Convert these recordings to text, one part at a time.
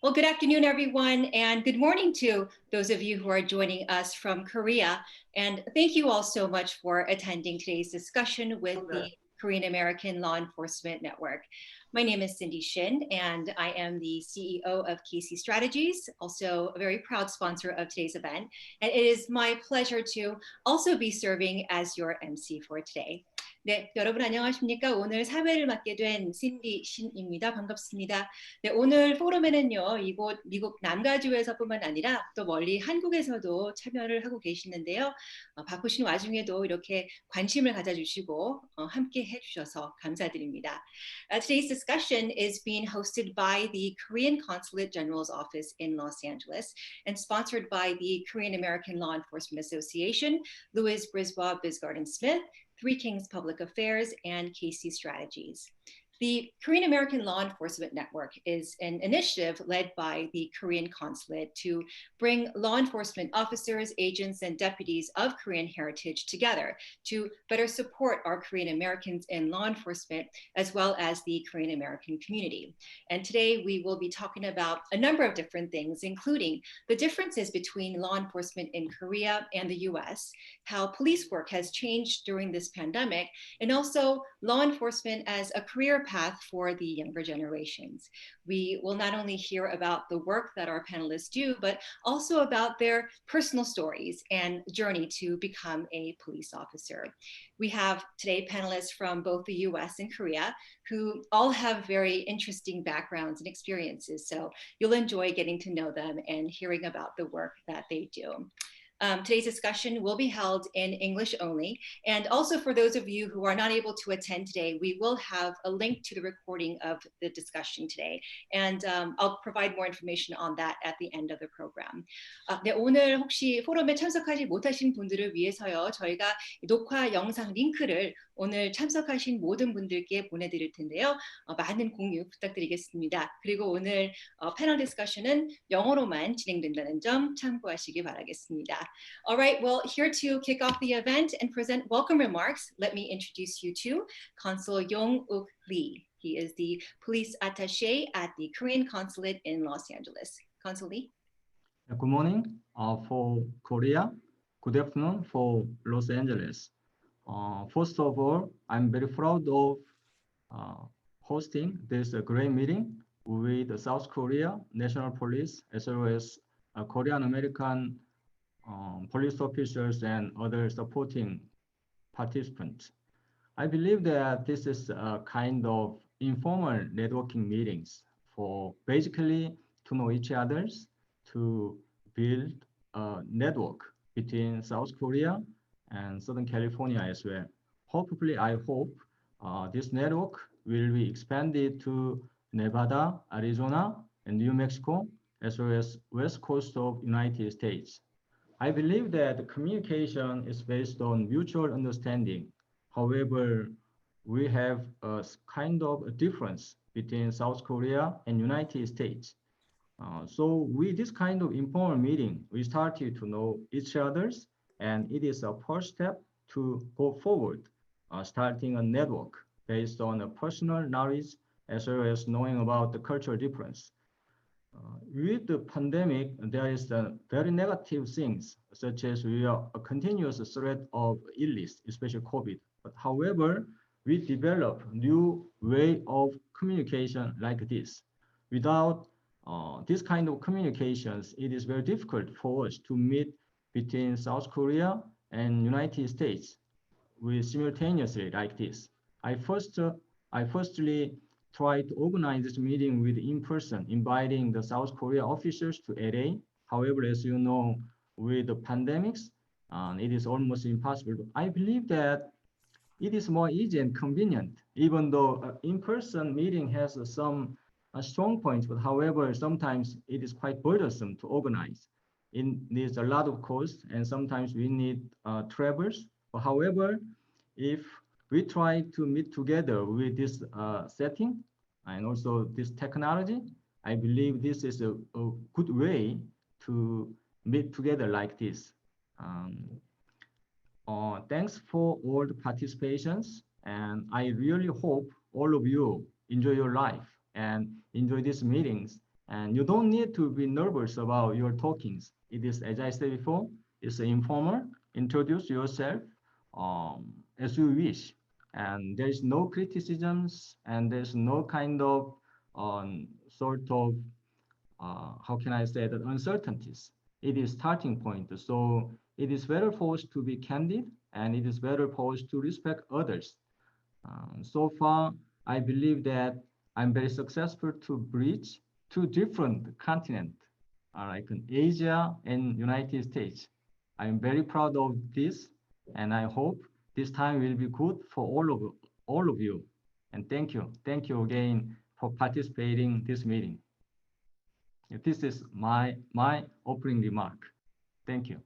Well, good afternoon, everyone, and good morning to those of you who are joining us from Korea. And thank you all so much for attending today's discussion with the Korean American Law Enforcement Network. My name is Cindy Shin, and I am the CEO of KACIE Strategies, also a very proud sponsor of today's event. And it is my pleasure to also be serving as your MC for today. 네, 여러분 안녕하십니까? 오늘 사회를 맡게 된 신디 신입니다. 반갑습니다. 네, 오늘 포럼에는요, 이곳 미국 남가주에서뿐만 아니라 또 멀리 한국에서도 참여를 하고 계시는데요. 바쁘신 와중에도 이렇게 관심을 가져주시고 함께 해주셔서 감사드립니다. Today's discussion is being hosted by the Korean Consulate General's Office in Los Angeles and sponsored by the Korean American Law Enforcement Association, Louis Brisbois Bisgarden Smith, Three Kings Public Affairs, and KACIE Strategies. The Korean American Law Enforcement Network is an initiative led by the Korean Consulate to bring law enforcement officers, agents, and deputies of Korean heritage together to better support our Korean Americans in law enforcement, as well as the Korean American community. And today we will be talking about a number of different things, including the differences between law enforcement in Korea and the US, how police work has changed during this pandemic, and also law enforcement as a career path for the younger generations. We will not only hear about the work that our panelists do, but also about their personal stories and journey to become a police officer. We have today panelists from both the US and Korea who all have very interesting backgrounds and experiences. So you'll enjoy getting to know them and hearing about the work that they do. Today's discussion will be held in English only. And also for those of you who are not able to attend today, we will have a link to the recording of the discussion today. And I'll provide more information on that at the end of the program. 네, 오늘 혹시 포럼에 참석하지 못하신 분들을 위해서요, 저희가 녹화 영상 링크를 오늘 참석하신 모든 분들께 보내드릴 텐데요. 많은 공유 부탁드리겠습니다. 그리고 오늘 패널 디스커션은 영어로만 진행된다는 점 참고하시기 바라겠습니다. All right, well, here to kick off the event and present welcome remarks, let me introduce you to Consul Yong-Uk Lee. He is the police attaché at the Korean Consulate in Los Angeles. Consul Lee. Good morning for Korea. Good afternoon for Los Angeles. First of all, I'm very proud of hosting this great meeting with the South Korea National Police, as well as Korean American police officers and other supporting participants. I believe that this is a kind of informal networking meetings for basically to know each other's, to build a network between South Korea and Southern California as well. Hopefully, I hope this network will be expanded to Nevada, Arizona, and New Mexico, as well as West Coast of United States. I believe that the communication is based on mutual understanding. However, we have a kind of a difference between South Korea and United States. So with this kind of informal meeting, we started to know each other's, and it is a first step to go forward, starting a network based on a personal knowledge as well as knowing about the cultural difference. With the pandemic, there is very negative things, such as we are a continuous threat of illness, especially COVID. But however, we develop new way of communication like this. Without this kind of communications, it is very difficult for us to meet between South Korea and United States with simultaneously like this. I firstly tried to organize this meeting with in person, inviting the South Korea officers to LA. However, as you know, with the pandemics, it is almost impossible. I believe that it is more easy and convenient, even though in-person meeting has some strong points, but however, sometimes it is quite burdensome to organize. It needs a lot of cost, and sometimes we need travels. But however, if we try to meet together with this setting and also this technology, I believe this is a good way to meet together like this. Thanks for all the participations, and I really hope all of you enjoy your life and enjoy these meetings And you don't need to be nervous about your talkings. It is, as I said before, it's informal. Introduce yourself as you wish. And there's no criticisms and there's no kind of sort of, how can I say that, uncertainties. It is starting point. So it is better for us to be candid and it is better for us to respect others. So far, I believe that I'm very successful to bridge two different continents, like in Asia and United States. I'm very proud of this, and I hope this time will be good for all of you. And thank you again for participating this meeting. This is my opening remark. Thank you.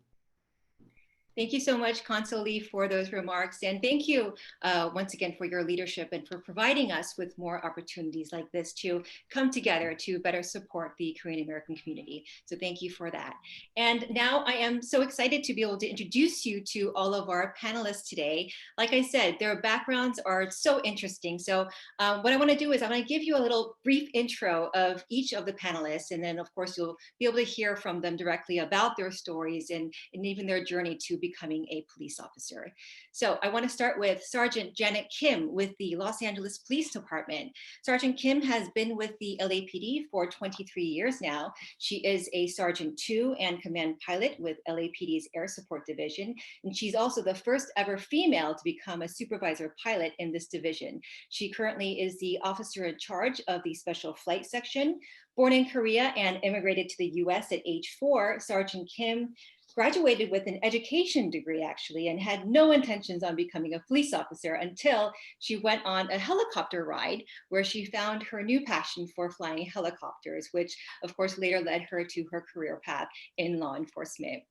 Thank you so much, Consul Lee, for those remarks. And thank you once again for your leadership and for providing us with more opportunities like this to come together to better support the Korean American community. So thank you for that. And now I am so excited to be able to introduce you to all of our panelists today. Like I said, their backgrounds are so interesting. So what I want to do is I'm going to give you a little brief intro of each of the panelists. And then, of course, you'll be able to hear from them directly about their stories and even their journey to becoming a police officer. So I want to start with Sergeant Janet Kim with the Los Angeles Police Department. Sergeant Kim has been with the LAPD for 23 years now. She is a Sergeant 2 and command pilot with LAPD's Air Support Division. And she's also the first ever female to become a supervisor pilot in this division. She currently is the officer in charge of the Special Flight Section. Born in Korea and immigrated to the US at age 4, Sergeant Kim graduated with an education degree actually and had no intentions on becoming a police officer until she went on a helicopter ride where she found her new passion for flying helicopters, which of course later led her to her career path in law enforcement.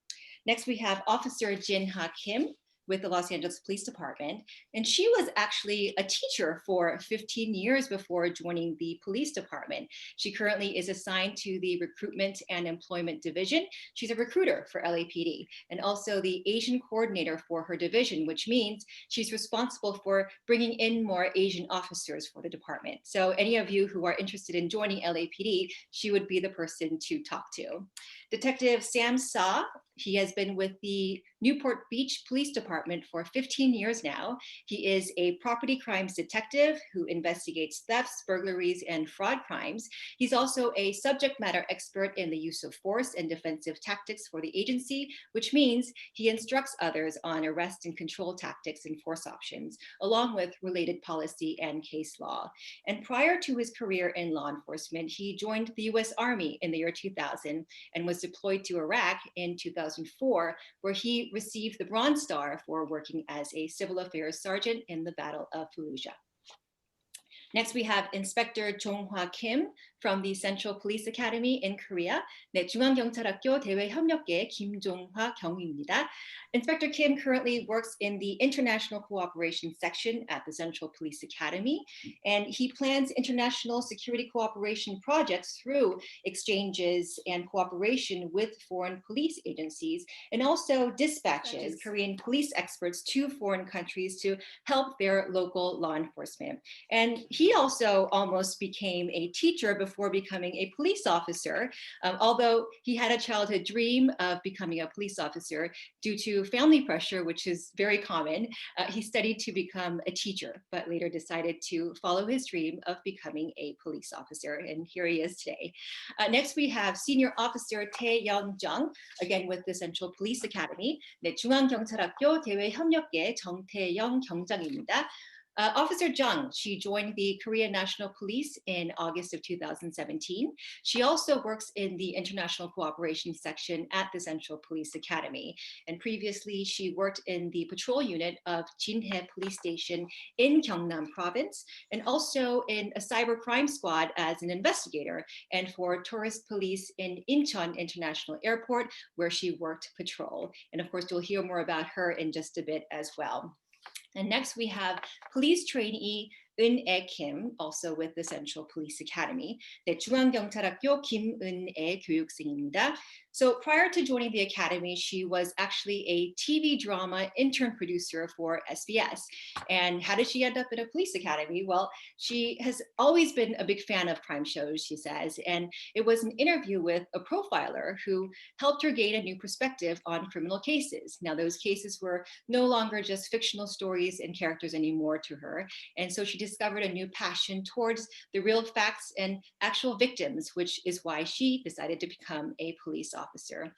Next, we have Officer Jinha Kim with the Los Angeles Police Department. And she was actually a teacher for 15 years before joining the police department. She currently is assigned to the Recruitment and Employment Division. She's a recruiter for LAPD and also the Asian coordinator for her division, which means she's responsible for bringing in more Asian officers for the department. So any of you who are interested in joining LAPD, she would be the person to talk to. Detective Sam Sa, he has been with the Newport Beach Police Department for 15 years now. He is a property crimes detective who investigates thefts, burglaries, and fraud crimes. He's also a subject matter expert in the use of force and defensive tactics for the agency, which means he instructs others on arrest and control tactics and force options, along with related policy and case law. And prior to his career in law enforcement, he joined the US Army in the year 2000 and was deployed to Iraq in 2004, where he received the Bronze Star for working as a civil affairs sergeant in the Battle of Fallujah. Next, we have Inspector Jong-Hwa Kim from the Central Police Academy in Korea. 네, 중앙경찰학교 대외협력계 김종화 경위입니다. Inspector Kim currently works in the International Cooperation section at the Central Police Academy, and he plans international security cooperation projects through exchanges and cooperation with foreign police agencies, and also dispatches Korean police experts to foreign countries to help their local law enforcement. And he also almost became a teacher before becoming a police officer, although he had a childhood dream of becoming a police officer due to family pressure, which is very common. He studied to become a teacher, but later decided to follow his dream of becoming a police officer, and here he is today. Next, we have Senior Officer Taeyoung Jung, again with the Central Police Academy. 네, 중앙경찰학교 대외협력계 정태영 경장입니다. Officer Jung, she joined the Korean National Police in August of 2017. She also works in the International Cooperation section at the Central Police Academy. And previously, she worked in the patrol unit of Jinha Police Station in Gyeongnam Province, and also in a cyber crime squad as an investigator, and for tourist police in Incheon International Airport, where she worked patrol. And of course, you'll hear more about her in just a bit as well. And next we have police trainee Eun-Ae Kim, also with the Central Police Academy. 네, 중앙경찰학교 김은-애 교육생입니다. So prior to joining the academy, she was actually a TV drama intern producer for SBS. And how did she end up in a police academy? Well, she has always been a big fan of crime shows, she says, and it was an interview with a profiler who helped her gain a new perspective on criminal cases. Now, those cases were no longer just fictional stories and characters anymore to her, and so she discovered a new passion towards the real facts and actual victims, which is why she decided to become a police officer.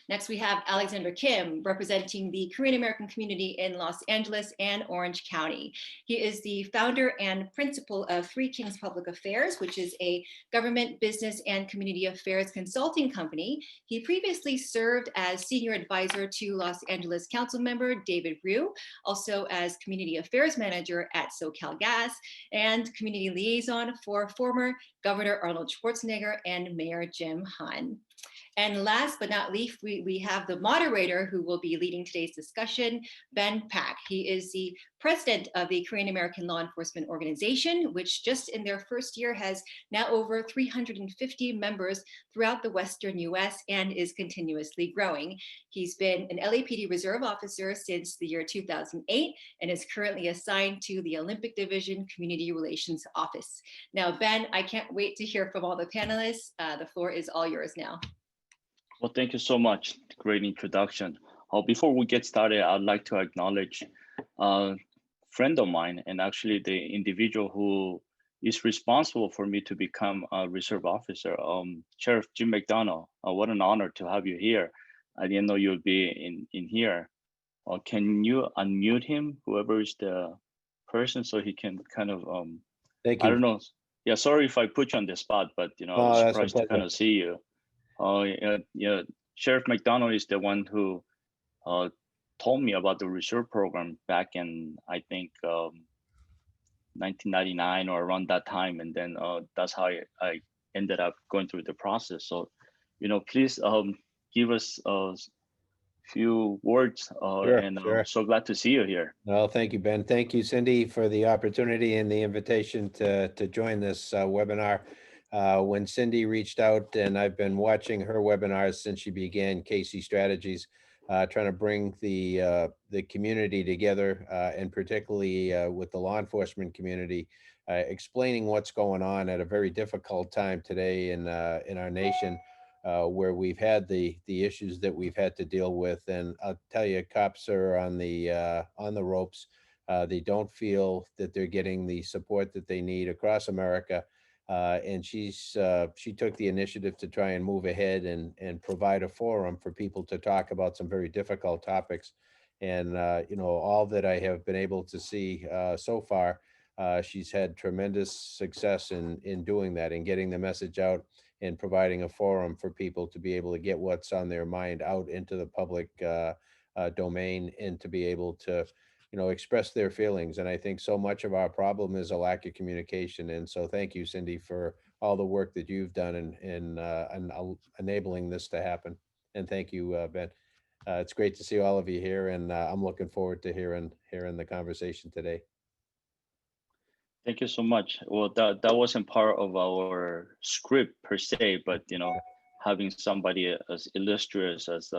Next, we have Alexander Kim, representing the Korean American community in Los Angeles and Orange County. He is the founder and principal of Three Kings Public Affairs, which is a government, business, and community affairs consulting company. He previously served as senior advisor to Los Angeles Council member David Ryu, also as community affairs manager at SoCal Gas, and community liaison for former Governor Arnold Schwarzenegger and Mayor Jim Han. And last but not least, we have the moderator who will be leading today's discussion, Ben Pak. He is the president of the Korean American Law Enforcement Organization, which just in their first year has now over 350 members throughout the Western US and is continuously growing. He's been an LAPD Reserve officer since the year 2008 and is currently assigned to the Olympic Division Community Relations Office. Now, Ben, I can't wait to hear from all the panelists. The floor is all yours now. Well, thank you so much. Great introduction. Before we get started, I'd like to acknowledge a friend of mine and actually the individual who is responsible for me to become a reserve officer, Sheriff Jim McDonnell. What an honor to have you here. I didn't know you'd be in here. Can you unmute him, whoever is the person, so he can kind of, Thank you. I don't know. Yeah, sorry if I put you on the spot, but I was surprised to kind of see you. Sheriff McDonnell is the one who told me about the reserve program back in, I think, 1999 or around that time. And then that's how I ended up going through the process. So, please give us a few words. Sure. I'm so glad to see you here. Well, thank you, Ben. Thank you, Cindy, for the opportunity and the invitation to join this webinar. When Cindy reached out, and I've been watching her webinars since she began KACIE Strategies, trying to bring the community together, and particularly with the law enforcement community, explaining what's going on at a very difficult time today in our nation, where we've had the issues that we've had to deal with. And I'll tell you, cops are on the ropes. They don't feel that they're getting the support that they need across America. And she took the initiative to try and move ahead and provide a forum for people to talk about some very difficult topics. And, all that I have been able to see so far, she's had tremendous success in doing that and getting the message out and providing a forum for people to be able to get what's on their mind out into the public domain and to be able to express their feelings. And I think so much of our problem is a lack of communication. And so thank you, Cindy, for all the work that you've done in enabling this to happen. And thank you, Ben. It's great to see all of you here, and I'm looking forward to hearing the conversation today. Thank you so much. Well, that wasn't part of our script per se, but having somebody as illustrious as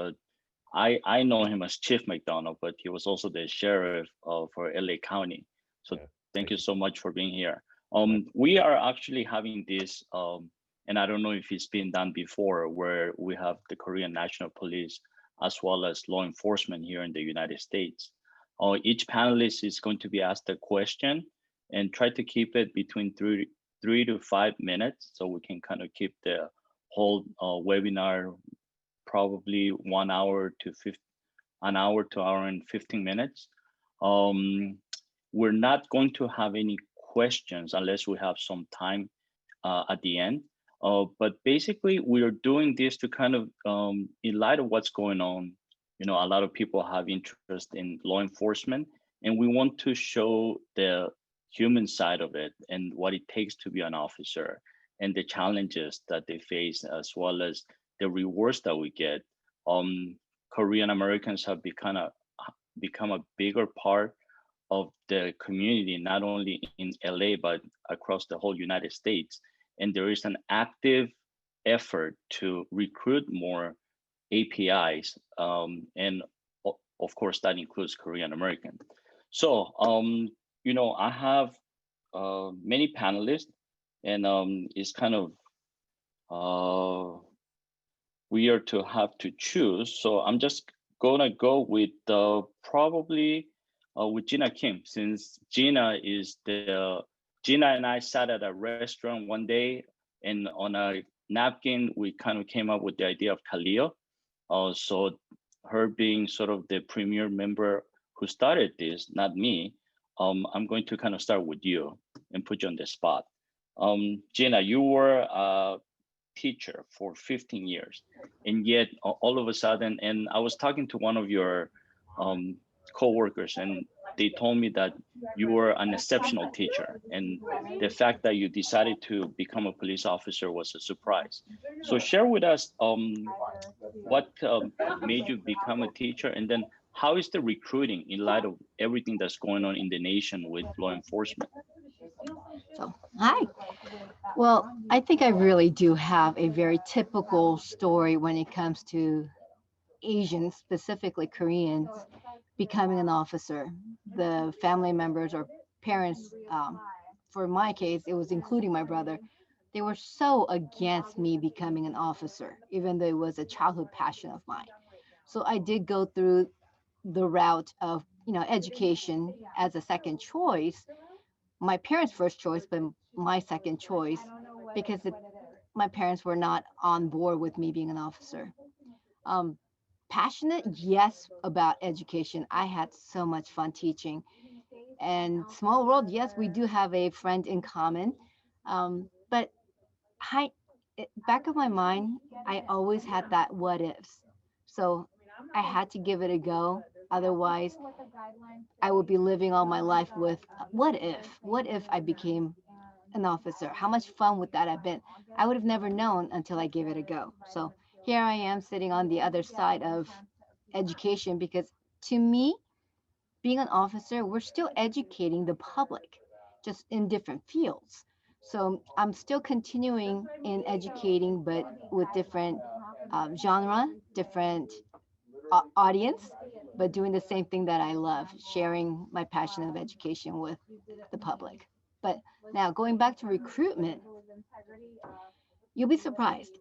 I know him as Chief McDonnell, but he was also the sheriff for LA County. So yeah, thank you so much for being here. We are actually having this, and I don't know if it's been done before, where we have the Korean National Police as well as law enforcement here in the United States. Each panelist is going to be asked a question and try to keep it between 3 to 5 minutes, so we can kind of keep the whole webinar probably 1 hour to an hour to hour and 15 minutes. We're not going to have any questions unless we have some time at the end. But basically, we are doing this to kind of, in light of what's going on, a lot of people have interest in law enforcement, and we want to show the human side of it and what it takes to be an officer and the challenges that they face, as well as the rewards that we get. Korean Americans have become a bigger part of the community, not only in LA, but across the whole United States. And there is an active effort to recruit more APIs. And of course, that includes Korean American. So, you know, I have many panelists, and it's kind of weird to have to choose. So I'm just gonna go with probably with Jinha Kim, since Jinha and I sat at a restaurant one day, and on a napkin, we kind of came up with the idea of Kaleo. So her being sort of the premier member who started this, not me, I'm going to kind of start with you and put you on the spot. Jinha, you were a teacher for 15 years, and yet all of a sudden, and I was talking to one of your co-workers, and they told me that you were an exceptional teacher, and the fact that you decided to become a police officer was a surprise. So share with us what made you become a teacher, and then how is the recruiting in light of everything that's going on in the nation with law enforcement? So, hi. Well, I think I really do have a very typical story when it comes to Asians, specifically Koreans, becoming an officer. The family members or parents, for my case, it was including my brother, they were so against me becoming an officer, even though it was a childhood passion of mine. So I did go through the route of, education as a second choice, my parents' first choice, but my second choice, because my parents were not on board with me being an officer. Passionate, yes, about education. I had so much fun teaching. And small world, yes, we do have a friend in common. But back of my mind, I always had that what ifs. So I had to give it a go. Otherwise, I would be living all my life with what if? What if I became an officer? How much fun would that have been? I would have never known until I gave it a go. So here I am sitting on the other side of education, because to me, being an officer, we're still educating the public, just in different fields. So I'm still continuing in educating, but with different genre, different audience, but doing the same thing that I love, sharing my passion of education with the public. But now going back to recruitment, you'll be surprised.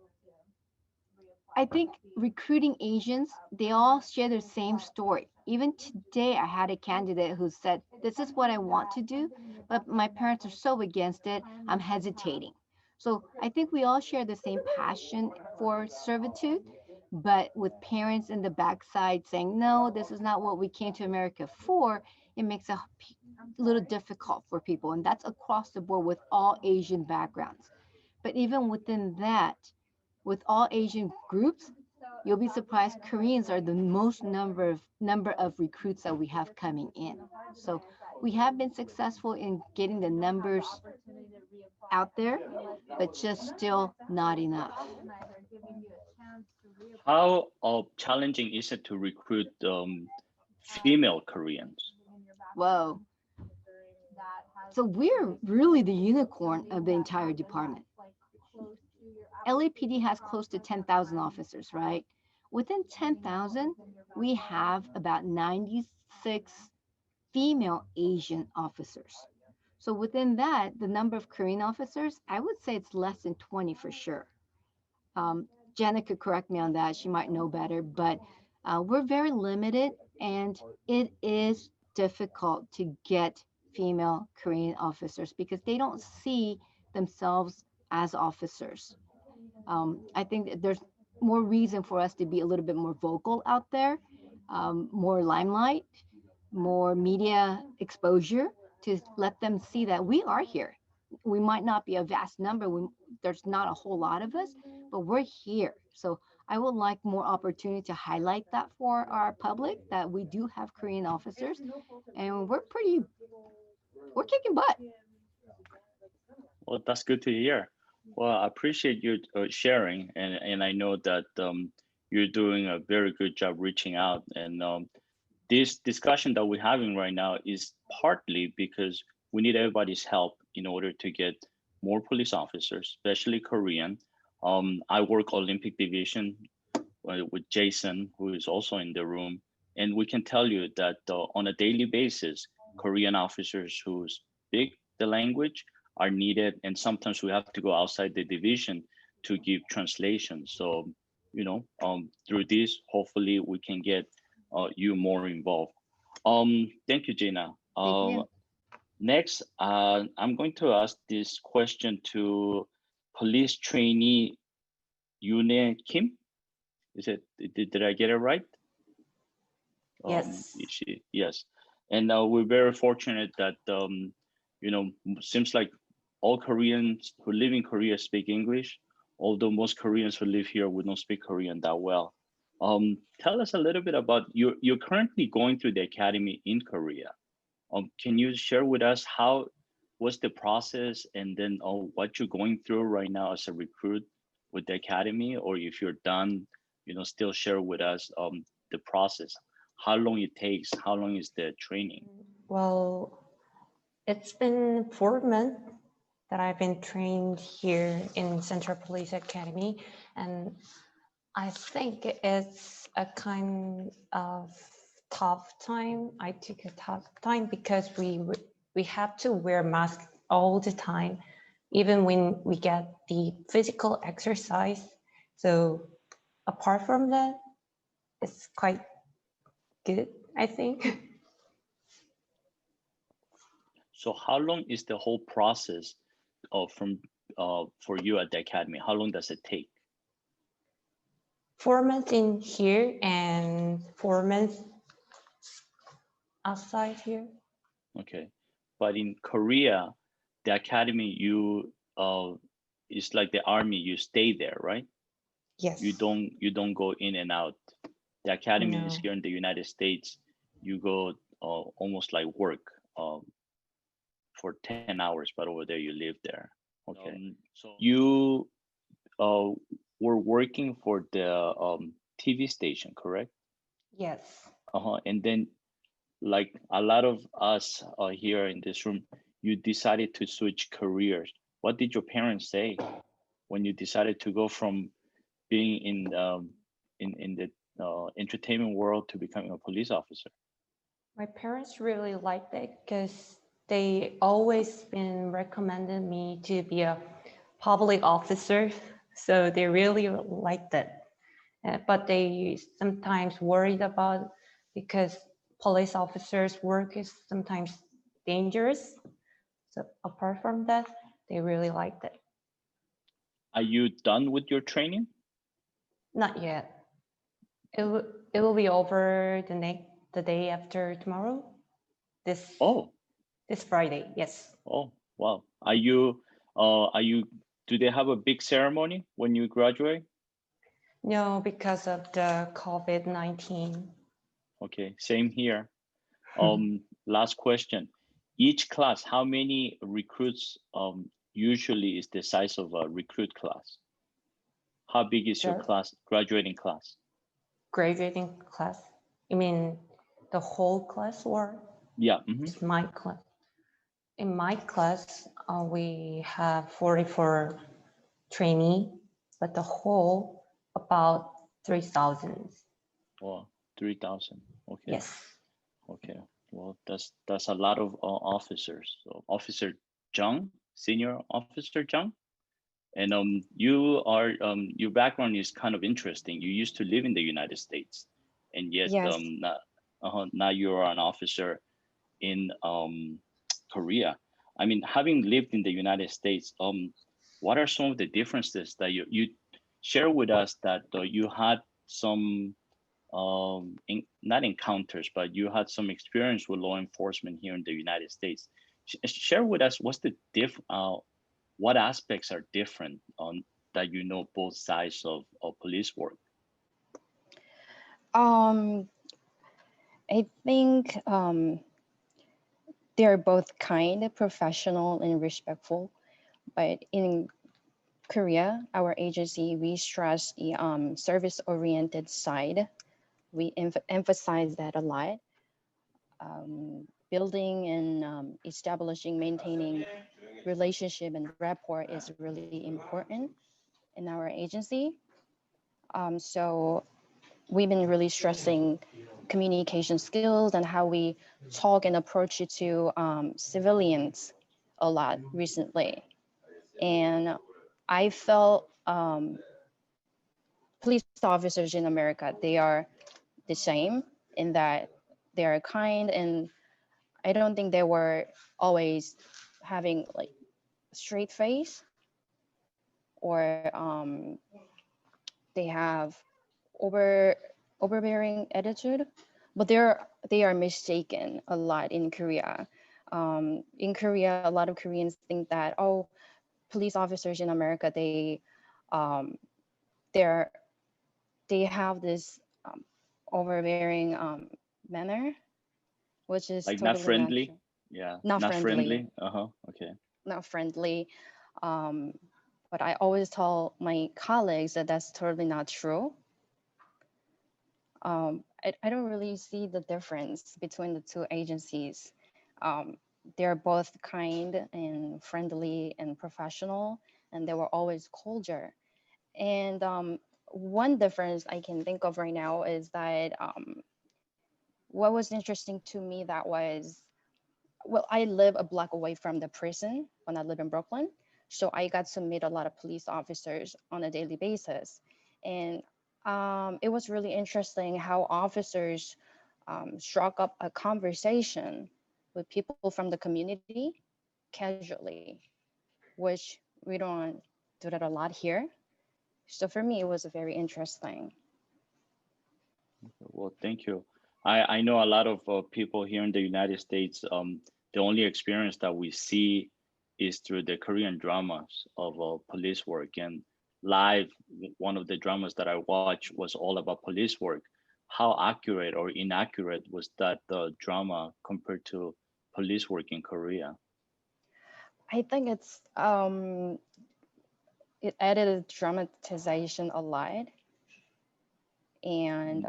I think recruiting Asians, they all share the same story. Even today, I had a candidate who said, this is what I want to do, but my parents are so against it, I'm hesitating. So I think we all share the same passion for servitude, but with parents in the backside saying, no, this is not what we came to America for, it makes it a little difficult for people. And that's across the board with all Asian backgrounds. But even within that, with all Asian groups, you'll be surprised Koreans are the most number of recruits that we have coming in. So we have been successful in getting the numbers out there, but just still not enough. How challenging is it to recruit female Koreans? Whoa. So we're really the unicorn of the entire department. LAPD has close to 10,000 officers, right? Within 10,000, we have about 96 female Asian officers. So within that, the number of Korean officers, I would say it's less than 20 for sure. Jenna could correct me on that. She might know better, but we're very limited, and it is difficult to get female Korean officers because they don't see themselves as officers. I think that there's more reason for us to be a little bit more vocal out there, more limelight, more media exposure to let them see that we are here. We might not be a vast number. There's not a whole lot of us, but we're here. So I would like more opportunity to highlight that for our public, that we do have Korean officers, and we're kicking butt. Well, that's good to hear. Well, I appreciate you sharing, and I know that you're doing a very good job reaching out. And this discussion that we're having right now is partly because we need everybody's help in order to get more police officers, especially Korean. I work Olympic Division with Jason, who is also in the room. And we can tell you that on a daily basis, Korean officers who speak the language are needed. And sometimes we have to go outside the division to give translation. So, you know, through this, hopefully we can get you more involved. Thank you, Jinha. Thank you. Next, I'm going to ask this question to police trainee Eun-Ae Kim. Is it, did I get it right? Yes. Yes. And we're very fortunate that, you know, seems like all Koreans who live in Korea speak English, although most Koreans who live here, we don't speak Korean that well. Tell us a little bit about, you're currently going through the academy in Korea. Can you share with us how was the process, and then what you're going through right now as a recruit with the academy, or if you're done, you know, still share with us the process, how long it takes, how long is the training? Well, it's been 4 months that I've been trained here in Central Police Academy, and I think it's a kind of tough time. I took a tough time because we have to wear masks all the time, even when we get the physical exercise. So apart from that, it's quite good, I think. So how long is the whole process from for you at the academy? How long does it take? 4 months in here and 4 months outside here. Okay, but in Korea, the academy, you it's like the army, you stay there, right? Yes. You don't go in and out. The academy is No. here in the United States. You go almost like work for 10 hours, but over there you live there. Okay, so you were working for the TV station, correct? Yes. And then, like a lot of us here in this room, you decided to switch careers. What did your parents say when you decided to go from being in the entertainment world to becoming a police officer? My parents really liked it because they always been recommending me to be a public officer. So they really liked it. But they sometimes worried about, because police officers' work is sometimes dangerous. So apart from that, they really liked it. Are you done with your training? Not yet. It will be over the day after tomorrow. This Friday, yes. Oh, wow. Are you do they have a big ceremony when you graduate? No, because of the COVID-19. Okay, same here. Last question. Each class, how many recruits usually is the size of a recruit class? How big is your class, graduating class? Graduating class? You mean the whole class, or? Yeah. It's my class. In my class, we have 44 trainee, but the whole about 3,000. Oh, 3,000. Okay. Yes. Okay. Well, that's a lot of officers. So Officer Jung, Senior Officer Jung, and you are your background is kind of interesting. You used to live in the United States, and yet Yes. now you are an officer in Korea. I mean, having lived in the United States, what are some of the differences that you share with us that you had some not encounters, but you had some experience with law enforcement here in the United States? Share with us what's the what aspects are different on that you know both sides of police work? I think they're both kind, professional, and respectful. But in Korea, our agency, we stress the service-oriented side. We emphasize that a lot. building and establishing, maintaining relationship and rapport is really important in our agency. So we've been really stressing communication skills and how we talk and approach it to civilians a lot recently. And I felt police officers in America, they are the same in that they are kind, and I don't think they were always having like straight face, or they have overbearing attitude, but they are mistaken a lot in Korea. In Korea, a lot of Koreans think that, oh, police officers in America, they have this overbearing manner, which is Like totally not friendly. true. Yeah. Not friendly. Uh-huh. Okay. Not friendly. But I always tell my colleagues that that's totally not true. I don't really see the difference between the two agencies. They're both kind and friendly and professional, and they were always cordial. And one difference I can think of right now is that what was interesting to me that was, well, I live a block away from the prison when I live in Brooklyn. So I got to meet a lot of police officers on a daily basis. And it was really interesting how officers struck up a conversation with people from the community casually, which we don't do that a lot here. So for me, it was very interesting. Well, thank you. I know a lot of people here in the United States, the only experience that we see is through the Korean dramas of police work. And live, one of the dramas that I watched was all about police work. How accurate or inaccurate was that drama compared to police work in Korea? I think it added a dramatization a lot. And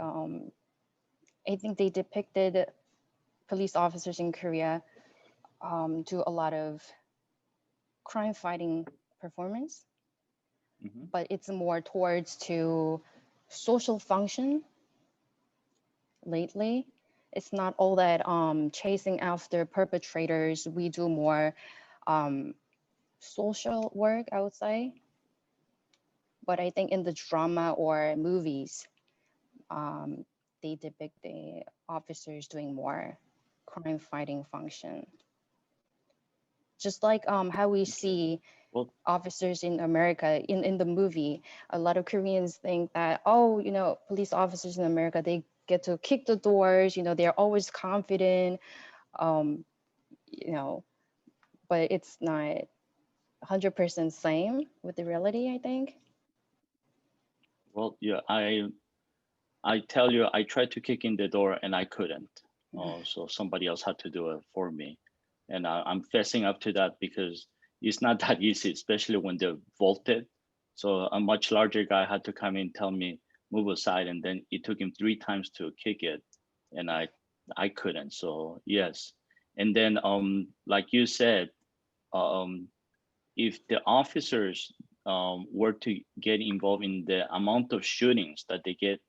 I think they depicted police officers in Korea do a lot of crime fighting performance, but it's more towards to social function lately. It's not all that chasing after perpetrators. We do more social work, I would say. But I think in the drama or movies, they depict the officers doing more crime fighting function. Just like how we see officers in America in the movie, a lot of Koreans think that, oh, police officers in America, they get to kick the doors, they're always confident, but it's not 100% same with the reality, I think. Well, yeah, I tell you, I tried to kick in the door and I couldn't. So somebody else had to do it for me. And I'm fessing up to that because it's not that easy, especially when they're vaulted. So a much larger guy had to come in, tell me, move aside. And then it took him 3 times to kick it. And I couldn't, so yes. And then like you said, if the officers were to get involved in the amount of shootings that they get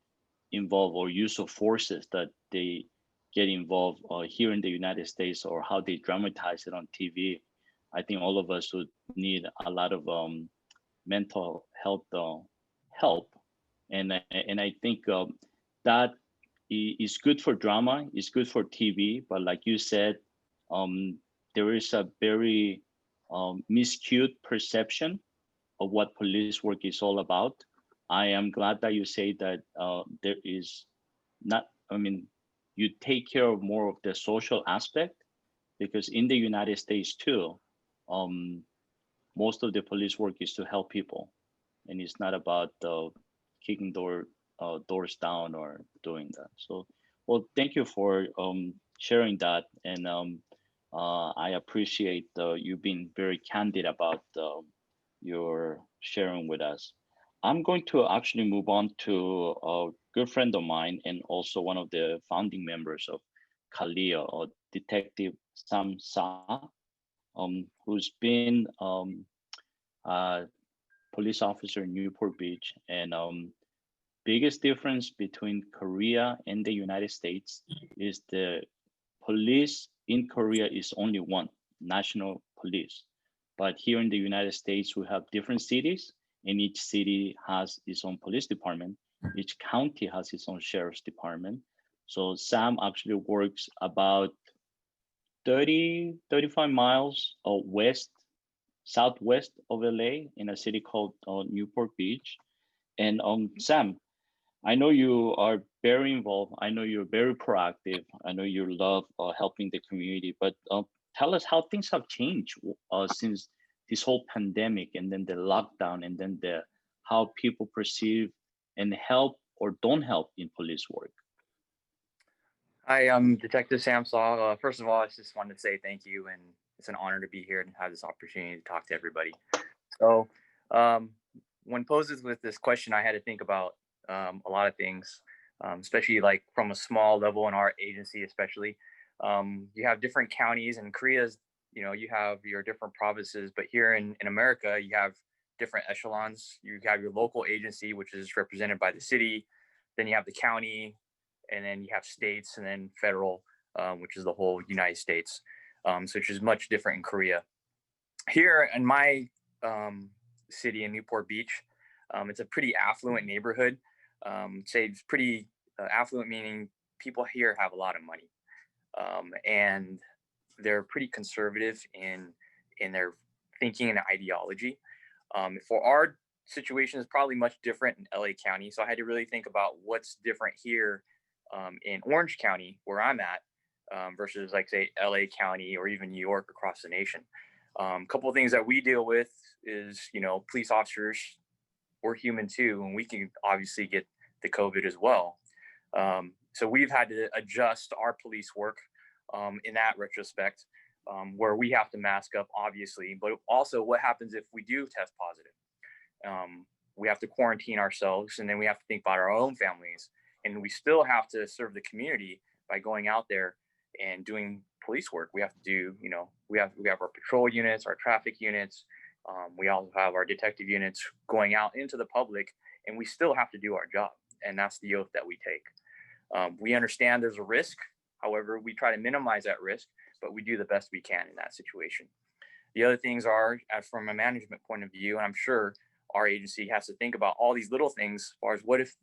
involved or use of forces that they get involved here in the United States, or how they dramatize it on TV, I think all of us would need a lot of mental health help. And I think that is good for drama, it's good for TV, but like you said, there is a very miscued perception of what police work is all about. I am glad that you say that there is not, you take care of more of the social aspect, because in the United States too, most of the police work is to help people, and it's not about kicking doors down or doing that. So, well, thank you for sharing that, and I appreciate you being very candid about your sharing with us. I'm going to actually move on to a good friend of mine and also one of the founding members of Khalil or Detective Sam Sa, who's been police officer in Newport Beach. And biggest difference between Korea and the United States is the police in Korea is only one, national police. But here in the United States, we have different cities, and each city has its own police department. Each county has its own sheriff's department. So Sam actually works about 35 miles southwest of LA in a city called Newport Beach. And Sam, I know you are very involved. I know you're very proactive. I know you love helping the community, but tell us how things have changed since this whole pandemic, and then the lockdown, and then how people perceive and help or don't help in police work. Hi, I'm Detective Sam Saw. First of all, I just wanted to say thank you, and it's an honor to be here and have this opportunity to talk to everybody. So when posed with this question, I had to think about a lot of things, especially like from a small level in our agency, especially. You have different counties, and Korea's, you have your different provinces, but here in America, you have different echelons. You have your local agency, which is represented by the city. Then you have the county, and then you have states, and then federal, which is the whole United States. So which is much different in Korea. Here in my city in Newport Beach, it's a pretty affluent neighborhood. Say it's pretty affluent, meaning people here have a lot of money, and they're pretty conservative in their thinking and ideology. For our situation is probably much different in LA County. So I had to really think about what's different here in Orange County, where I'm at, versus like say LA County or even New York across the nation. A couple of things that we deal with is, police officers, we're human too, and we can obviously get the COVID as well. So we've had to adjust our police work in that retrospect, where we have to mask up, obviously, but also what happens if we do test positive? We have to quarantine ourselves, and then we have to think about our own families, and we still have to serve the community by going out there and doing police work. We have to do, we have our patrol units, our traffic units. We also have our detective units going out into the public, and we still have to do our job. And that's the oath that we take. We understand there's a risk. However, we try to minimize that risk, but we do the best we can in that situation. The other things are, from a management point of view, and I'm sure our agency has to think about all these little things as far as what if,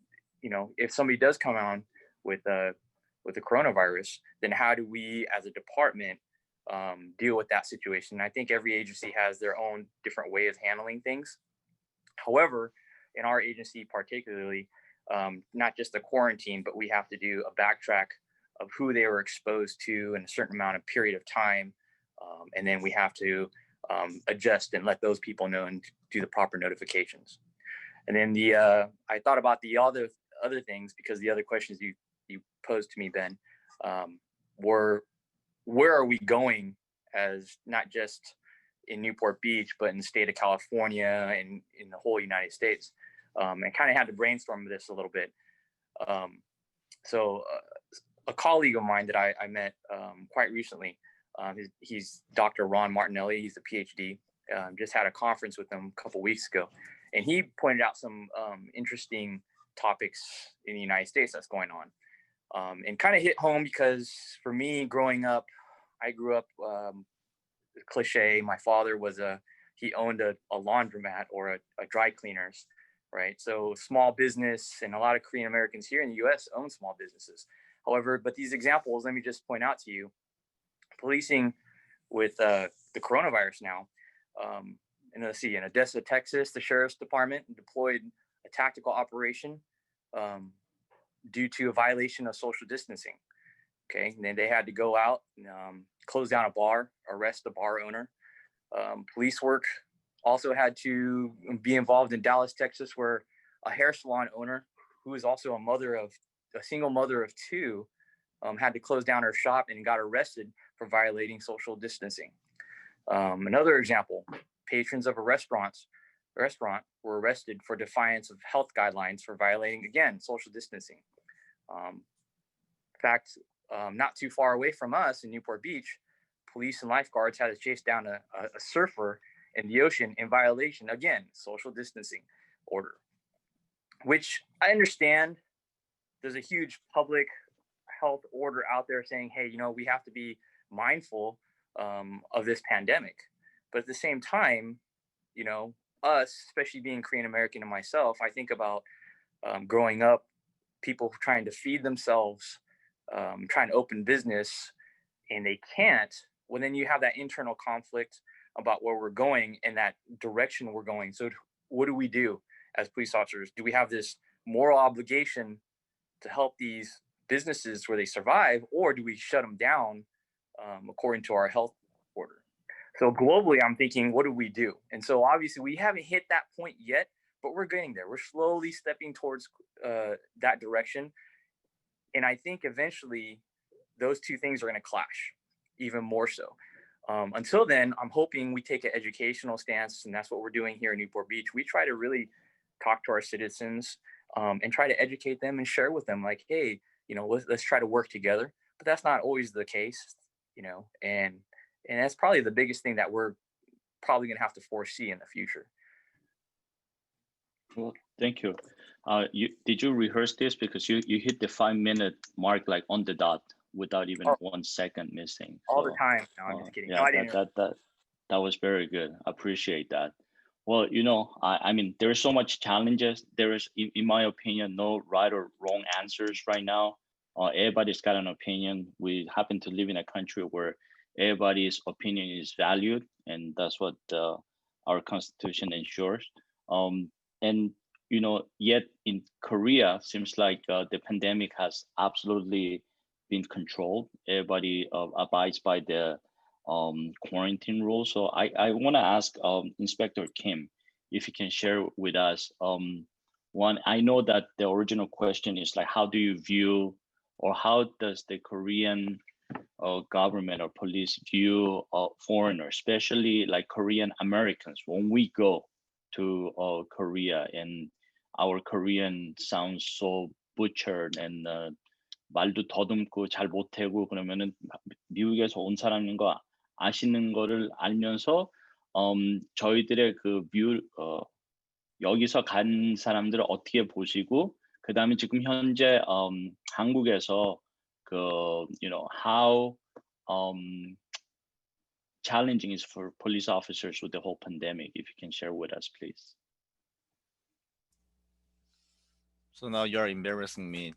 if somebody does come on with the coronavirus, then how do we as a department deal with that situation? And I think every agency has their own different way of handling things. However, in our agency particularly, not just the quarantine, but we have to do a backtrack of who they were exposed to in a certain amount of period of time. And then we have to adjust and let those people know and do the proper notifications. And then I thought about the other things, because the other questions you posed to me, Ben, were where are we going as not just in Newport Beach, but in the state of California and in the whole United States. And kind of had to brainstorm this a little bit. So a colleague of mine that I met quite recently, he's Dr. Ron Martinelli. He's a PhD. Just had a conference with him a couple weeks ago, and he pointed out some interesting topics in the United States that's going on, and kind of hit home, because for me growing up, I grew up cliche. My father he owned a laundromat or a dry cleaners, right? So small business, and a lot of Korean Americans here in the US own small businesses. However, but these examples, let me just point out to you, policing with the coronavirus now, and let's see, in Odessa, Texas, the sheriff's department deployed a tactical operation due to a violation of social distancing. Okay, and then they had to go out and close down a bar, arrest the bar owner. Police work also had to be involved in Dallas, Texas, where a hair salon owner, who is also a single mother of two, had to close down her shop and got arrested for violating social distancing. Another example, patrons of a restaurant were arrested for defiance of health guidelines for violating, again, social distancing. In fact, not too far away from us in Newport Beach, police and lifeguards had to chase down a surfer in the ocean in violation, again, social distancing order, which I understand. There's a huge public health order out there saying, hey, we have to be mindful of this pandemic. But at the same time, us, especially being Korean American and myself, I think about growing up, people trying to feed themselves, trying to open business, and they can't. Well, then you have that internal conflict about where we're going and that direction we're going. So what do we do as police officers? Do we have this moral obligation to help these businesses where they survive, or do we shut them down according to our health order? So globally, I'm thinking, what do we do? And so obviously we haven't hit that point yet, but we're getting there. We're slowly stepping towards that direction. And I think eventually those two things are going to clash even more so. Until then, I'm hoping we take an educational stance, and that's what we're doing here in Newport Beach. We try to really talk to our citizens and try to educate them and share with them, like, hey, let's try to work together. But that's not always the case, and that's probably the biggest thing that we're probably going to have to foresee in the future. Well, thank you. Did you rehearse this? Because you hit the 5-minute mark like on the dot without even 1 second missing. All the time. No, I'm just kidding. Yeah, no, I didn't. that was very good. Appreciate that. Well, I mean, there is so much challenges. There is, in my opinion, no right or wrong answers right now. Everybody's got an opinion. We happen to live in a country where everybody's opinion is valued, and that's what our constitution ensures. And yet in Korea, seems like the pandemic has absolutely been controlled. Everybody abides by the quarantine rules. So I want to ask Inspector Kim if you can share with us. One, I know that the original question is like, how do you view, or how does the Korean government or police view foreigners, especially like Korean Americans, when we go to Korea and our Korean sounds so butchered and 말도 더듬고 잘 못하고 그러면은 미국에서 온 사람인 거 아시는 거를 알면서 저희들의 그 여기서 간 사람들을 어떻게 보시고, 그다음에 지금 현재 한국에서 how challenging is for police officers with the whole pandemic, if you can share with us, please. So now you're embarrassing me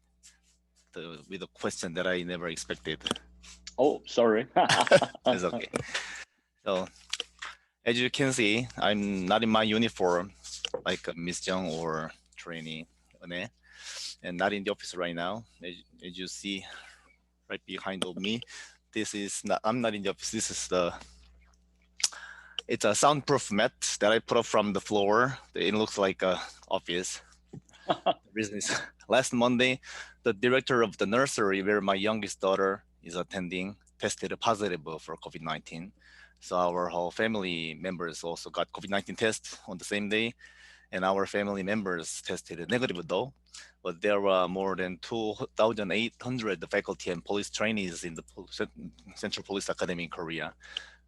with a question that I never expected. Oh, sorry. It's okay. So as you can see, I'm not in my uniform like Miss Jung or Trainee Eun-Ae, and not in the office right now. As you see right behind of me, I'm not in the office. This is it's a soundproof mat that I put up from the floor. It looks like a office. The reason is last Monday, the director of the nursery where my youngest daughter is attending tested positive for COVID-19. So our whole family members also got COVID-19 test on the same day, and our family members tested negative though. But there were more than 2,800 faculty and police trainees in the Central Police Academy in Korea.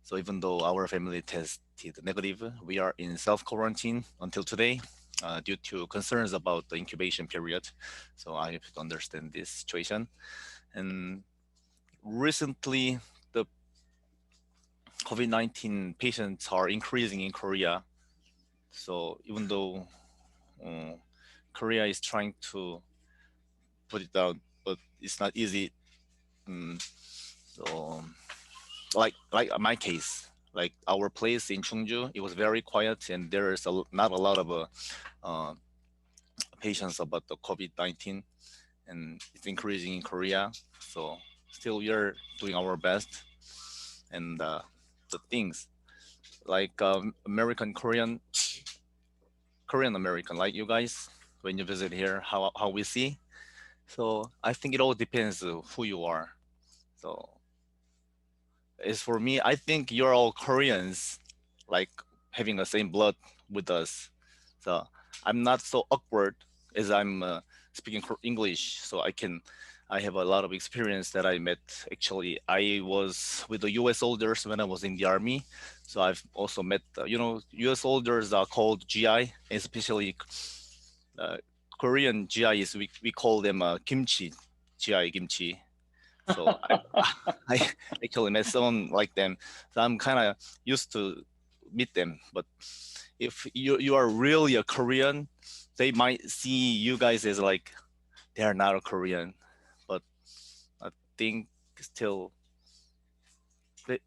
So even though our family tested negative, we are in self-quarantine until today due to concerns about the incubation period. So I understand this situation. And recently, the COVID-19 patients are increasing in Korea. So even though Korea is trying to put it down, but it's not easy. So like my case, like our place in Chungju, it was very quiet, and there is not a lot of patients about the COVID-19, and it's increasing in Korea. So still we are doing our best. And the things like American, Korean American, like you guys, when you visit here, how we see. So I think it all depends who you are. So as for me, I think you're all Koreans, like having the same blood with us. So I'm not so awkward as I'm speaking English, so I can I have a lot of experience that I met. Actually, I was with the U.S. soldiers when I was in the army. So I've also met, U.S. soldiers are called GI, especially Korean GIs. We call them kimchi, GI kimchi. So I actually met someone like them. So I'm kind of used to meet them. But if you are really a Korean, they might see you guys as like they are not a Korean. But I think still, but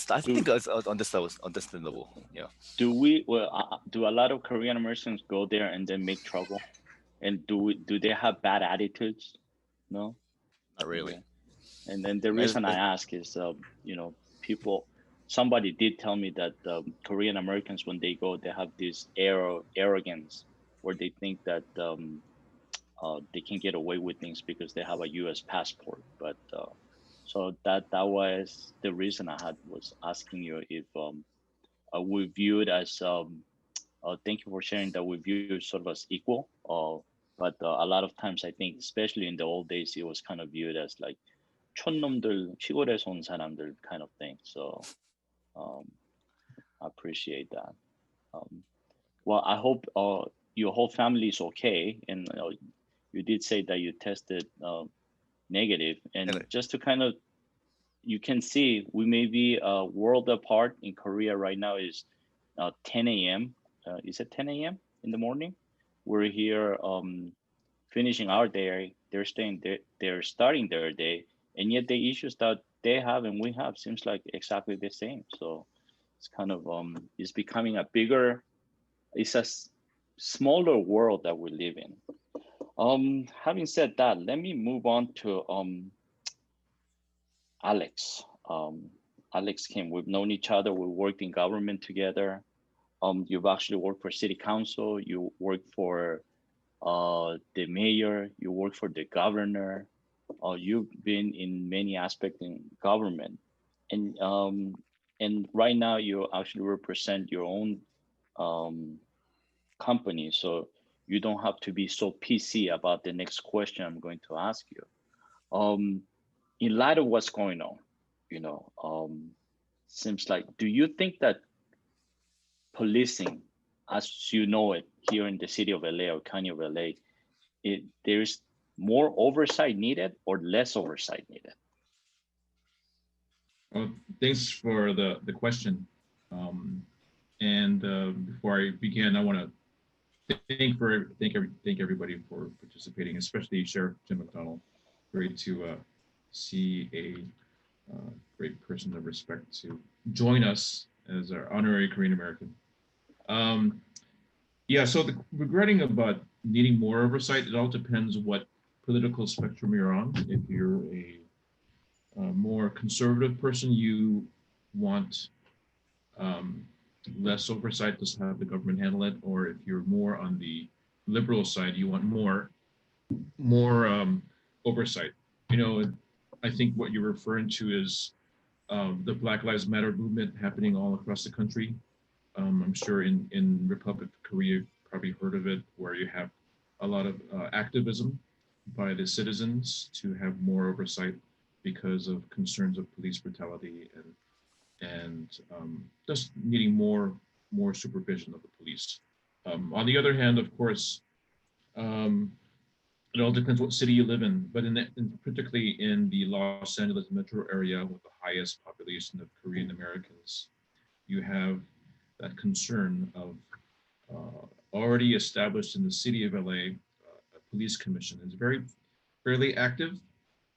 I think it's understandable. Yeah. Do a lot of Korean Americans go there and then make trouble? And do they have bad attitudes? No, Not really. Okay. And then the reason I ask is, somebody did tell me that Korean Americans, when they go, they have this arrogance where they think that they can get away with things because they have a U.S. passport. But so that was the reason I was asking you if we viewed as thank you for sharing that we view sort of as equal. But a lot of times I think, especially in the old days, it was kind of viewed as like 촌놈들, 시골에서 온 사람들 kind of thing. So I appreciate that. Well, I hope your whole family is okay. And you did say that you tested negative. And just to kind of, you can see we may be a world apart. In Korea right now is 10 a.m. Is it 10 a.m. in the morning? We're here finishing our day. They're starting their day, and yet the issues that they have and we have seems like exactly the same. So it's kind of it's becoming a bigger, it's a smaller world that we live in. Having said that, let me move on to Alex. Alex came. We've known each other. We worked in government together. You've actually worked for city council. You worked for the mayor. You worked for the governor. You've been in many aspects in government, and right now you actually represent your own company. So you don't have to be so PC about the next question I'm going to ask you. In light of what's going on, seems like, do you think that policing, as you know it here in the city of LA or county of LA, there's more oversight needed or less oversight needed? Well, thanks for the question. Before I begin, I want to thank everybody for participating, especially Sheriff Jim McDonnell. Great to see a great person of respect to join us as our honorary Korean American. Yeah, so regretting about needing more oversight, it all depends what political spectrum you're on. If you're a more conservative person, you want less oversight, just have the government handle it. Or if you're more on the liberal side, you want more oversight. I think what you're referring to is the Black Lives Matter movement happening all across the country. I'm sure in Republic of Korea, probably heard of it, where you have a lot of activism by the citizens to have more oversight because of concerns of police brutality and just needing more supervision of the police. On the other hand, of course, it all depends what city you live in, but particularly in the Los Angeles metro area with the highest population of Korean Americans, you have that concern of already established in the city of LA, a police commission is fairly active,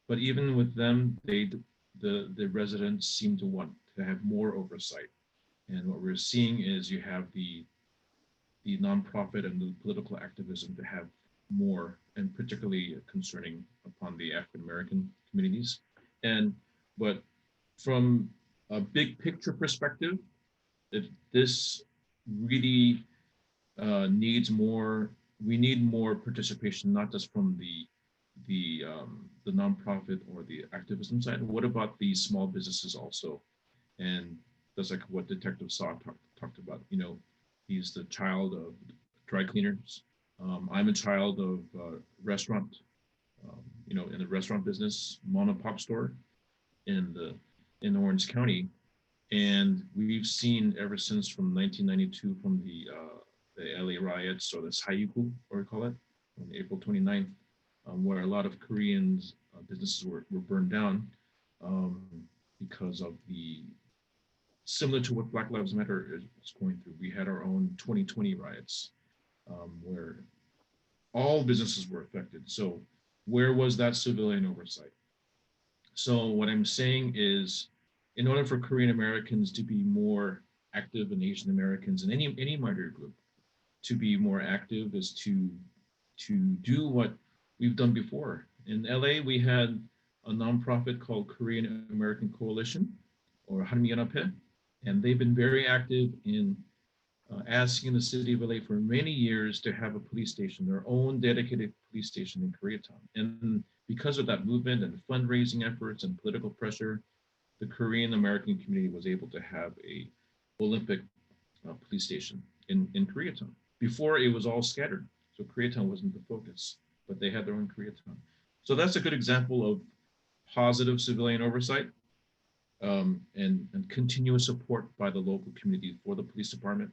but even with them, the residents seem to want to have more oversight. And what we're seeing is you have the nonprofit and the political activism to have more, and particularly concerning upon the African American communities. But from a big picture perspective, this really needs more. We need more participation, not just from the nonprofit or the activism side. What about the small businesses also? And that's like what Detective Saw talked about. He's the child of dry cleaners, I'm a child of restaurant, in the restaurant business, mom and pop store in Orange County. And we've seen ever since from 1992, from the LA riots, or the Sayuku, or we call it, on April 29th, where a lot of Koreans businesses were burned down because of similar to what Black Lives Matter is going through. We had our own 2020 riots where all businesses were affected. So where was that civilian oversight? So what I'm saying is, in order for Korean Americans to be more active, and Asian Americans and any minority group to be more active, is to do what we've done before. In LA, we had a nonprofit called Korean American Coalition, or Hanmi-Yeonaphae, and they've been very active in asking the city of LA for many years to have a police station, their own dedicated police station in Koreatown. And because of that movement and fundraising efforts and political pressure, the Korean American community was able to have a Olympic police station in Koreatown. Before, it was all scattered, so Koreatown wasn't the focus, but they had their own Koreatown. So that's a good example of positive civilian oversight and continuous support by the local community for the police department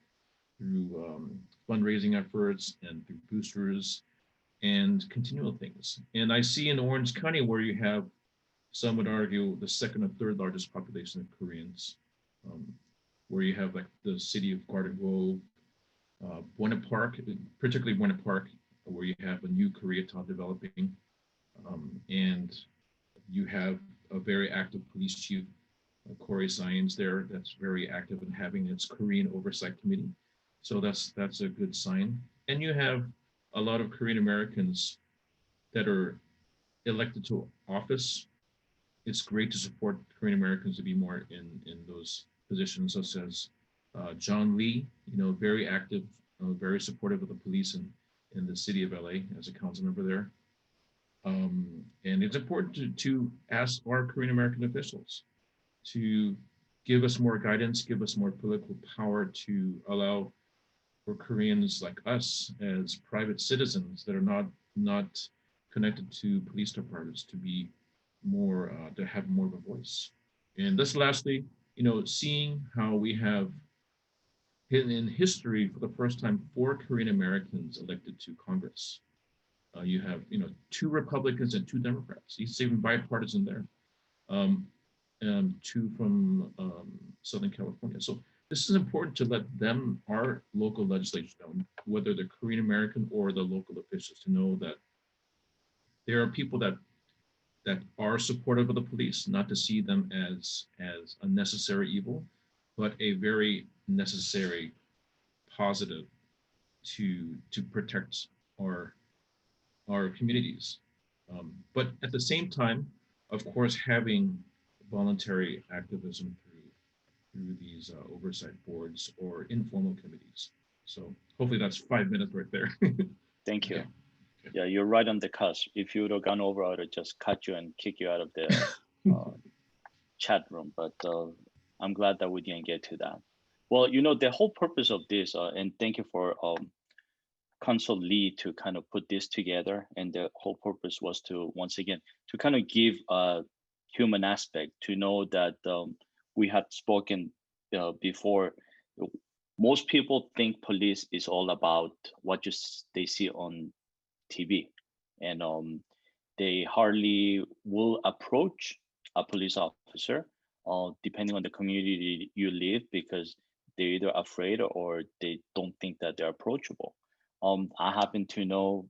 through fundraising efforts and through boosters and continual things. And I see in Orange County, where you have, some would argue, the second or third largest population of Koreans, where you have like the city of Garden Grove, Buena Park, particularly Buena Park, where you have a new Koreatown developing, and you have a very active police chief, Corey Science there, that's very active in having its Korean Oversight Committee. So that's a good sign. And you have a lot of Korean Americans that are elected to office. It's great to support Korean Americans to be more in those positions, such as John Lee, very active, very supportive of the police in the city of LA as a council member there. And it's important to ask our Korean American officials to give us more guidance, give us more political power to allow for Koreans like us as private citizens that are not connected to police departments to be more, to have more of a voice. And this lastly, seeing how we have in history for the first time 4 Korean Americans elected to Congress. You have 2 Republicans and 2 Democrats, even bipartisan there. 2 from Southern California. So this is important to let them, our local legislators, know, whether they're Korean American or the local officials, to know that there are people that are supportive of the police, not to see them as a necessary evil, but a very necessary positive to protect our communities. But at the same time, of course, having voluntary activism through these oversight boards or informal committees. So hopefully that's 5 minutes right there. Thank you. Yeah. Yeah, you're right on the cusp. If you would have gone over, I would have just cut you and kick you out of the chat room. But I'm glad that we didn't get to that. Well, the whole purpose of this, and thank you for Consul Lee to kind of put this together. And the whole purpose was to, once again, to kind of give a human aspect, to know that we had spoken before. Most people think police is all about what they see on TV, and they hardly will approach a police officer, depending on the community you live, because they're either afraid or they don't think that they're approachable. I happen to know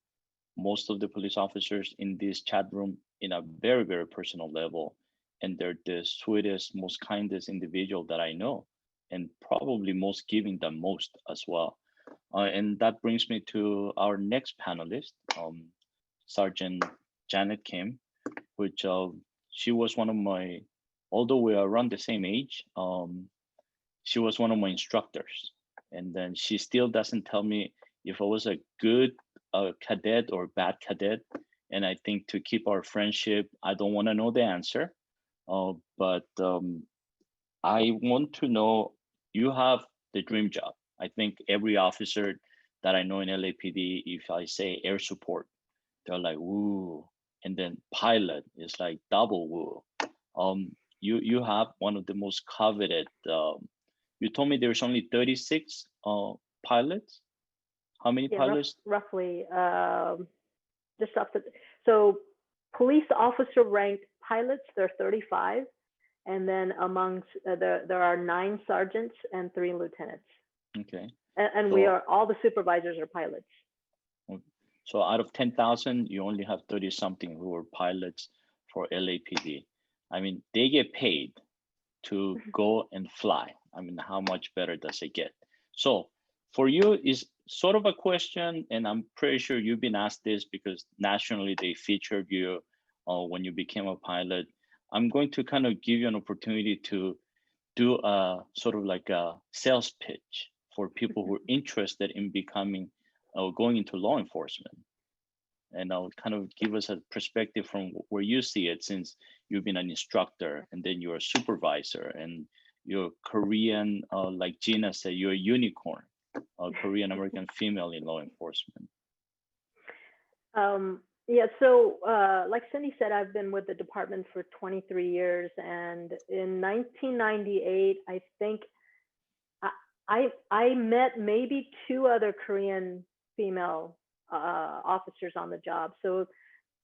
most of the police officers in this chat room in a very, very personal level, and they're the sweetest, most kindest individual that I know, and probably most giving the most as well. And that brings me to our next panelist, Sergeant Janet Kim, which she was one of my, although we are around the same age, she was one of my instructors. And then she still doesn't tell me if I was a good cadet or bad cadet. And I think to keep our friendship, I don't want to know the answer. But I want to know, you have the dream job. I think every officer that I know in LAPD, if I say air support, they're like, woo. And then pilot is like double woo. You have one of the most coveted, you told me there's only 36 pilots. How many pilots? Roughly, just off the, so police officer ranked pilots, there are 35. And then amongst, there are 9 sergeants and 3 lieutenants. Okay. And So- we are, all the supervisors are pilots. So out of 10,000, you only have 30 something who are pilots for LAPD. I mean, they get paid to go and fly. I mean, how much better does it get? So for you is sort of a question, and I'm pretty sure you've been asked this because nationally they featured you when you became a pilot. I'm going to kind of give you an opportunity to do a sort of like a sales pitch for people who are interested in becoming going into law enforcement. And I'll kind of give us a perspective from where you see it, since you've been an instructor and then you're a supervisor and you're Korean, like Jinha said, you're a unicorn, a Korean American female in law enforcement. Yeah, so like Cindy said, I've been with the department for 23 years. And in 1998, I think I met maybe 2 other Korean female officers on the job. So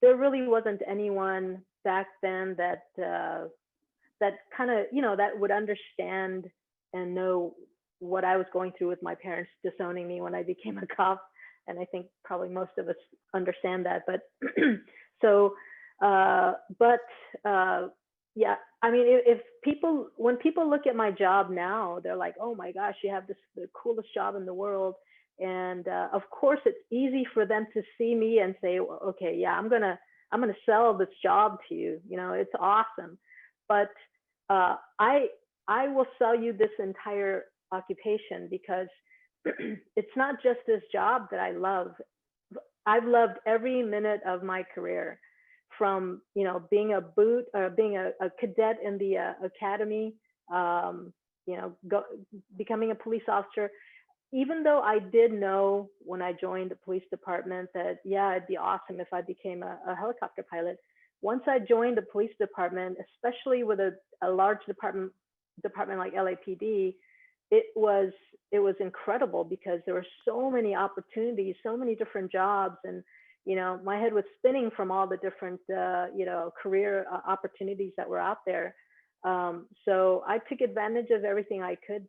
there really wasn't anyone back then that that kind of, you know, that would understand and know what I was going through with my parents disowning me when I became a cop. And I think probably most of us understand that. But so, yeah, I mean, when people look at my job now, they're like, oh my gosh, you have the coolest job in the world. And of course, it's easy for them to see me and say, well, okay, yeah, I'm gonna sell this job to you. You know, it's awesome. But I will sell you this entire occupation because it's not just this job that I love. I've loved every minute of my career, from, you know, being a being a cadet in the academy, you know, becoming a police officer. Even though I did know when I joined the police department that, yeah, it'd be awesome if I became a helicopter pilot. Once I joined the police department, especially with a large department like LAPD, it was incredible because there were so many opportunities, so many different jobs, and, you know, my head was spinning from all the different, you know, career opportunities that were out there. So I took advantage of everything I could.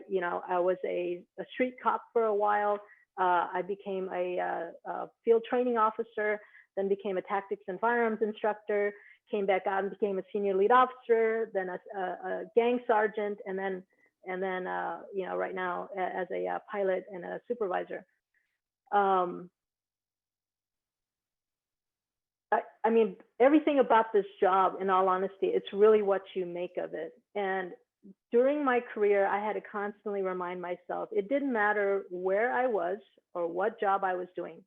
You know, I was a street cop for a while. I became a field training officer, then became a tactics and firearms instructor, came back out and became a senior lead officer, then a gang sergeant, and then you know, right now as a pilot and a supervisor. I mean, everything about this job, in all honesty, it's really what you make of it. And during my career, I had to constantly remind myself, it didn't matter where I was or what job I was doing.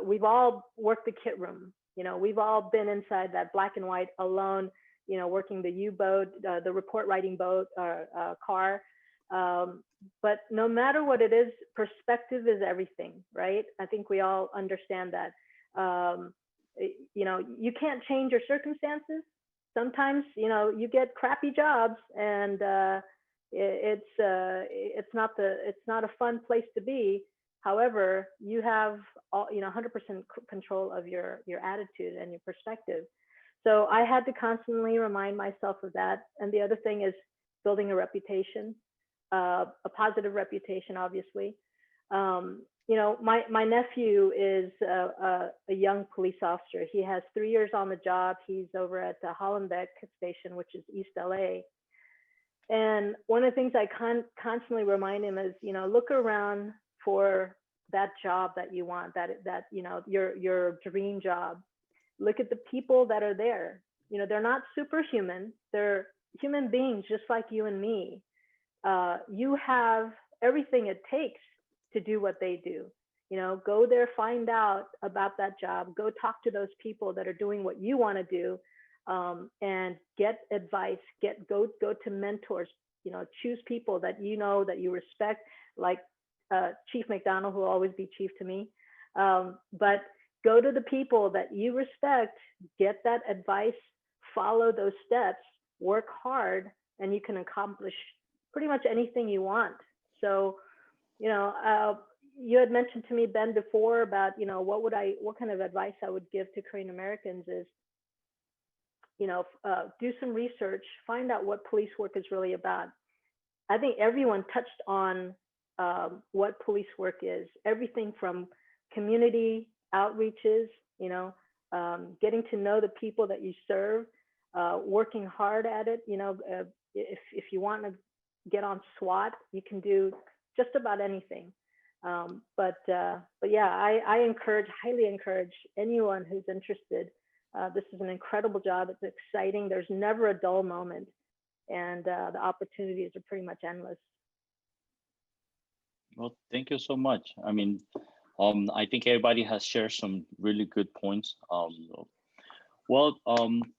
We've all worked the kit room. You know, we've all been inside that black and white alone, you know, working the U-boat, the report writing boat or car. But no matter what it is, perspective is everything, right? I think we all understand that. You know, you can't change your circumstances. Sometimes, you know, you get crappy jobs, and it's not a fun place to be. However, you have all, you know, 100% control of your attitude and your perspective. So I had to constantly remind myself of that. And the other thing is building a reputation, a positive reputation, obviously. You know, my nephew is a young police officer. He has 3 years on the job. He's over at the Hollenbeck station, which is East LA. And one of the things I constantly remind him is, you know, look around for that job that you want, that you know, your dream job. Look at the people that are there. You know, they're not superhuman. They're human beings just like you and me. You have everything it takes to do what they do. You know, go there, find out about that job, go talk to those people that are doing what you want to do, and get advice, go to mentors, you know, choose people that you know, that you respect. Like Chief McDonnell, who will always be chief to me. But go to the people that you respect, get that advice, follow those steps, work hard, and you can accomplish pretty much anything you want. So, you know, you had mentioned to me, Ben, before about, you know, what kind of advice I would give to Korean Americans is, you know, do some research, find out what police work is really about. I think everyone touched on what police work is, everything from community outreaches, you know, getting to know the people that you serve, working hard at it. You know, if you want to get on SWAT, you can do just about anything. But yeah, I highly encourage anyone who's interested. This is an incredible job. It's exciting. There's never a dull moment, and the opportunities are pretty much endless. Well, thank you so much. I mean, I think everybody has shared some really good points.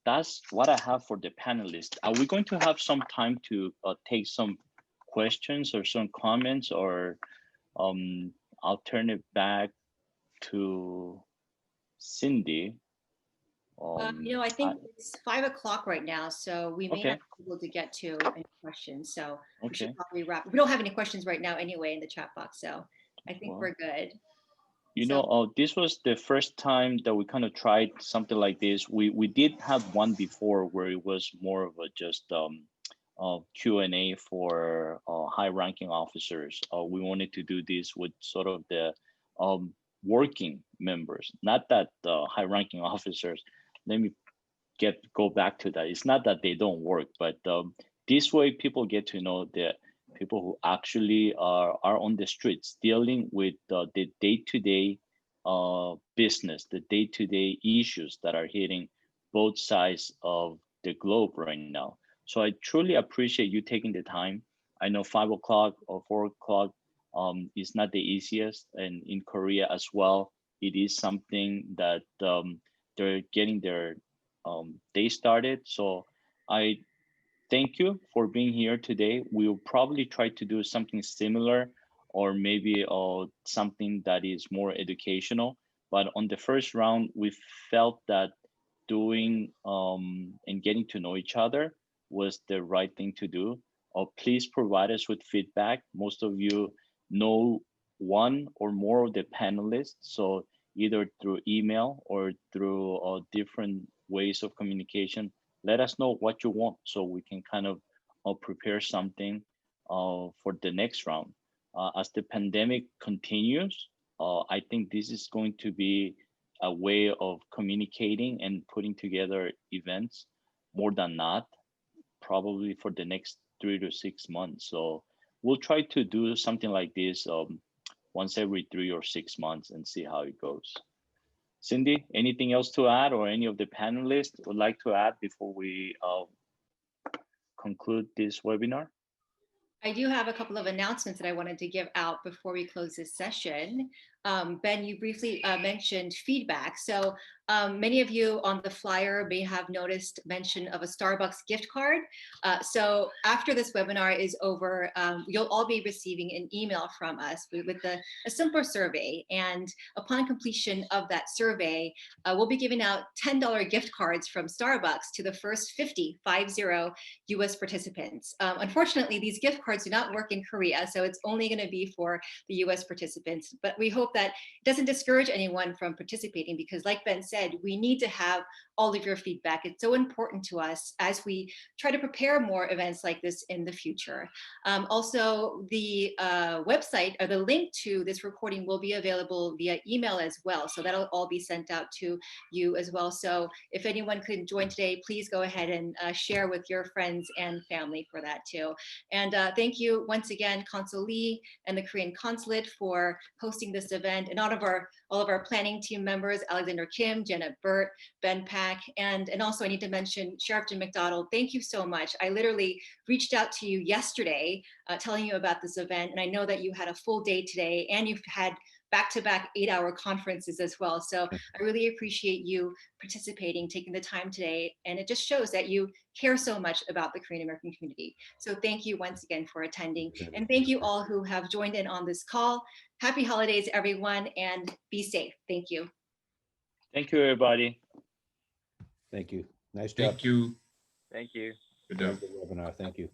That's what I have for the panelists. Are we going to have some time to take some questions or some comments, or I'll turn it back to Cindy? You know, I think it's 5 o'clock right now, so we may not be able to get to any questions. So we should probably wrap. We don't have any questions right now anyway in the chat box, so I think we're good. You know, this was the first time that we kind of tried something like this. We did have one before where it was more of a just Q&A for high-ranking officers. We wanted to do this with sort of the working members, not that high-ranking officers. Let me go back to that. It's not that they don't work, but this way people get to know the people who actually are on the streets dealing with the day-to-day business, the day-to-day issues that are hitting both sides of the globe right now. So I truly appreciate you taking the time. I know 5 o'clock or 4 o'clock is not the easiest, and in Korea as well, it is something that they're getting their day started. So I thank you for being here today. We'll probably try to do something similar, or maybe something that is more educational. But on the first round, we felt that doing and getting to know each other was the right thing to do. Please provide us with feedback. Most of you know one or more of the panelists, so either through email or through different ways of communication, let us know what you want so we can kind of prepare something for the next round. As the pandemic continues, I think this is going to be a way of communicating and putting together events more than not, probably for the next 3 to 6 months. So we'll try to do something like this once every 3 or 6 months and see how it goes. Cindy, anything else to add, or any of the panelists would like to add before we conclude this webinar? I do have a couple of announcements that I wanted to give out before we close this session. Ben, you briefly mentioned feedback. So many of you on the flyer may have noticed mention of a Starbucks gift card. So after this webinar is over, you'll all be receiving an email from us with a simpler survey. And upon completion of that survey, we'll be giving out $10 gift cards from Starbucks to the first 50 US participants. Unfortunately, these gift cards do not work in Korea, so it's only going to be for the US participants. But we hope that it doesn't discourage anyone from participating, because like Ben said, we need to have all of your feedback. It's so important to us as we try to prepare more events like this in the future. Also, the website, or the link to this recording, will be available via email as well. So that'll all be sent out to you as well. So if anyone could join today, please go ahead and share with your friends and family for that too. And thank you once again, Consul Lee and the Korean Consulate, for hosting this event, and all of our planning team members, Alexander Kim, Jenna Burt, Ben Pack, and also I need to mention Sheriff Jim McDonnell. Thank you so much. I literally reached out to you yesterday telling you about this event, and I know that you had a full day today and you've had back-to-back 8-hour conferences as well. So I really appreciate you participating, taking the time today. And it just shows that you care so much about the Korean American community. So thank you once again for attending. And thank you all who have joined in on this call. Happy holidays, everyone, and be safe. Thank you. Thank you, everybody. Thank you. Nice job. Thank you. Thank you. Good job. Good webinar. Thank you.